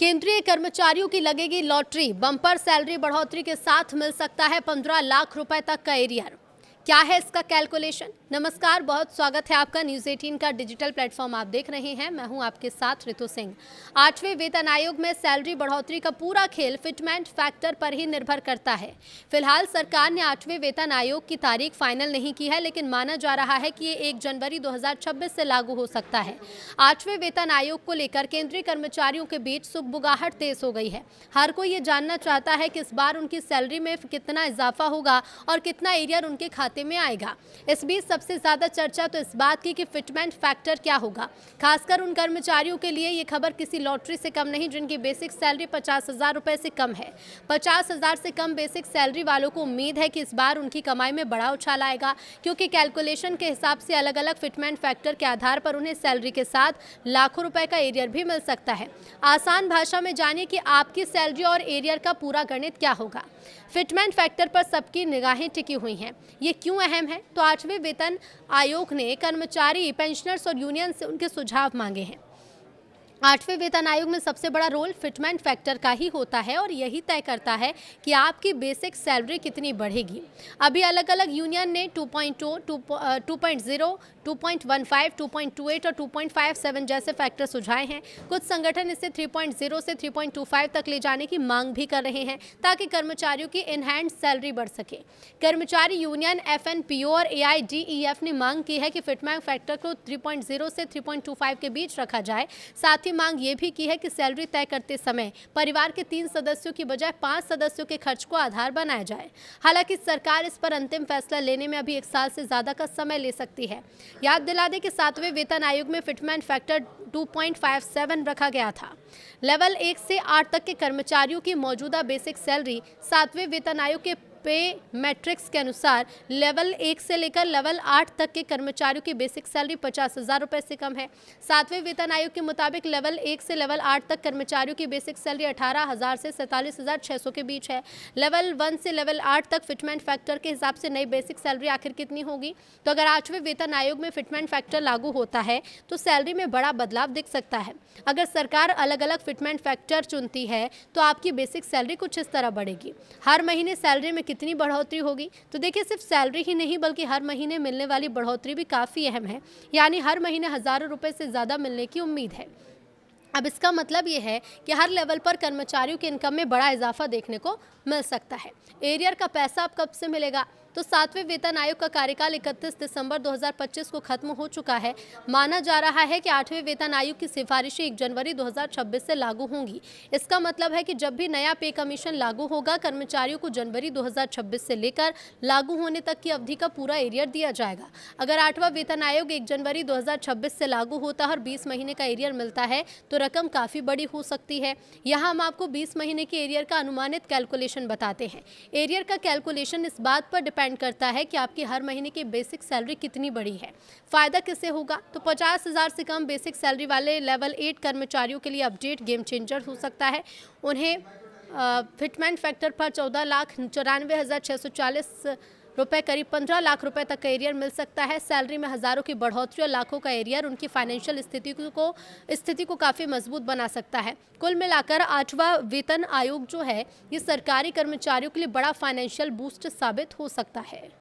केंद्रीय कर्मचारियों की लगेगी लॉटरी। बम्पर सैलरी बढ़ोतरी के साथ मिल सकता है 15 लाख रुपए तक का एरियर। क्या है इसका कैलकुलेशन? नमस्कार, बहुत स्वागत है आपका। न्यूज़ 18 का डिजिटल प्लेटफॉर्म आप देख रहे हैं। मैं हूं आपके साथ ऋतु सिंह। 8वें वेतन आयोग में सैलरी बढ़ोतरी का पूरा खेल फिटमेंट फैक्टर पर ही निर्भर करता है। फिलहाल सरकार ने 8वें वेतन आयोग की तारीख फाइनल नहीं की है, लेकिन माना जा रहा है कि ये 1 जनवरी 2026 से लागू हो सकता है। 8वें वेतन आयोग को लेकर केंद्रीय कर्मचारियों के बीच सुगबुगाहट तेज हो गई है। हर कोई ये जानना चाहता है कि इस बार उनकी सैलरी में कितना इजाफा होगा और कितना एरियर उनके खाते में आएगा। इस बीच सबसे ज्यादा चर्चा तो इस बात की कि फिटमेंट फैक्टर क्या होगा। खासकर उन कर्मचारियों के लिए ये खबर किसी लॉटरी से कम नहीं जिनकी बेसिक सैलरी 50,000 रुपए से कम है। 50,000 से कम बेसिक सैलरी वालों को उम्मीद है कि इस बार उनकी कमाई में बड़ा उछाल आएगा, क्योंकि कैलकुलेशन के हिसाब से अलग अलग फिटमेंट फैक्टर के आधार पर उन्हें सैलरी के साथ लाखों रुपए का एरियर भी मिल सकता है। आसान भाषा में जानिए कि आपकी सैलरी और एरियर का पूरा गणित क्या होगा। फिटमेंट फैक्टर पर सबकी निगाहें टिकी हुई हैं। ये क्यों अहम है? तो 8वें वेतन आयोग ने कर्मचारी, पेंशनर्स और यूनियन से उनके सुझाव मांगे हैं। 8वें वेतन आयोग में सबसे बड़ा रोल फिटमेंट फैक्टर का ही होता है और यही तय करता है कि आपकी बेसिक सैलरी कितनी बढ़ेगी। अभी अलग अलग यूनियन ने 2.0, 2.0, 2.15, 2.28 और 2.57 जैसे फैक्टर सुझाए हैं। कुछ संगठन इसे 3.0 से 3.25 तक ले जाने की मांग भी कर रहे हैं, ताकि कर्मचारियों की इन हैंड सैलरी बढ़ सके। कर्मचारी यूनियन एफएनपीओ और एआईडीईएफ ने मांग की है कि फिटमेंट फैक्टर को 3.0 से 3.25 के बीच रखा जाए। साथ ही मांग ये भी की है कि सैलरी तय करते समय परिवार के 3 सदस्यों की बजाय 5 सदस्यों के खर्च को आधार बनाया जाए। हालांकि सरकार इस पर अंतिम फैसला लेने में अभी 1 साल से ज्यादा का समय ले सकती है। याद दिला दें कि 7वें वेतन आयोग में फिटमेंट फैक्टर 2.57 रखा गया था। लेवल 1 से 8 तक के कर्मचारियों की मौजूदा बेसिक सैलरी 7वें वेतन आयोग के पे मैट्रिक्स के अनुसार लेवल 1 से लेकर लेवल 8 तक के कर्मचारियों की बेसिक सैलरी 50,000 रुपए से कम है। 7वें वेतन आयोग के मुताबिक लेवल 1 से लेवल 8 तक कर्मचारियों की बेसिक सैलरी 18,000 से 47,600 के बीच है। लेवल 1 से लेवल 8 तक फिटमेंट फैक्टर के हिसाब से नई बेसिक सैलरी आखिर कितनी होगी? तो अगर 8वें वेतन आयोग में फिटमेंट फैक्टर लागू होता है तो सैलरी में बड़ा बदलाव दिख सकता है। अगर सरकार अलग अलग फिटमेंट फैक्टर चुनती है तो आपकी बेसिक सैलरी कुछ इस तरह बढ़ेगी। हर महीने सैलरी में कितनी बढ़ोतरी होगी? तो देखिए, सिर्फ सैलरी ही नहीं बल्कि हर महीने मिलने वाली बढ़ोतरी भी काफ़ी अहम है। यानी हर महीने हज़ारों रुपए से ज़्यादा मिलने की उम्मीद है। अब इसका मतलब ये है कि हर लेवल पर कर्मचारियों की इनकम में बड़ा इजाफा देखने को मिल सकता है। एरियर का पैसा अब कब से मिलेगा? तो 7वें वेतन आयोग का कार्यकाल 31 दिसंबर 2025 को खत्म हो चुका है। माना जा रहा है कि 8वें वेतन आयोग की सिफारिशें 1 जनवरी 2026 से लागू होंगी। इसका मतलब है कि जब भी नया पे कमीशन लागू होगा, कर्मचारियों को जनवरी 2026 से लेकर लागू होने तक की अवधि का पूरा एरियर दिया जाएगा। अगर 8वां वेतन आयोग 1 जनवरी 2026 से लागू होता है और 20 महीने का एरियर मिलता है तो रकम काफ़ी बड़ी हो सकती है। यहाँ हम आपको 20 महीने के एरियर का अनुमानित कैलकुलेशन बताते हैं। एरियर का कैलकुलेशन इस बात पर डिपेंड करता है कि आपकी हर महीने की बेसिक सैलरी कितनी बड़ी है। फायदा किसे होगा? तो 50,000 से कम बेसिक सैलरी वाले लेवल 8 कर्मचारियों के लिए अपडेट गेम चेंजर हो सकता है। उन्हें फिटमेंट फैक्टर पर 14,94,640 रुपए, करीब 15 लाख रुपए तक का एरियर मिल सकता है। सैलरी में हज़ारों की बढ़ोतरी और लाखों का एरियर उनकी फाइनेंशियल स्थिति को काफ़ी मजबूत बना सकता है। कुल मिलाकर 8वां वेतन आयोग जो है, ये सरकारी कर्मचारियों के लिए बड़ा फाइनेंशियल बूस्ट साबित हो सकता है।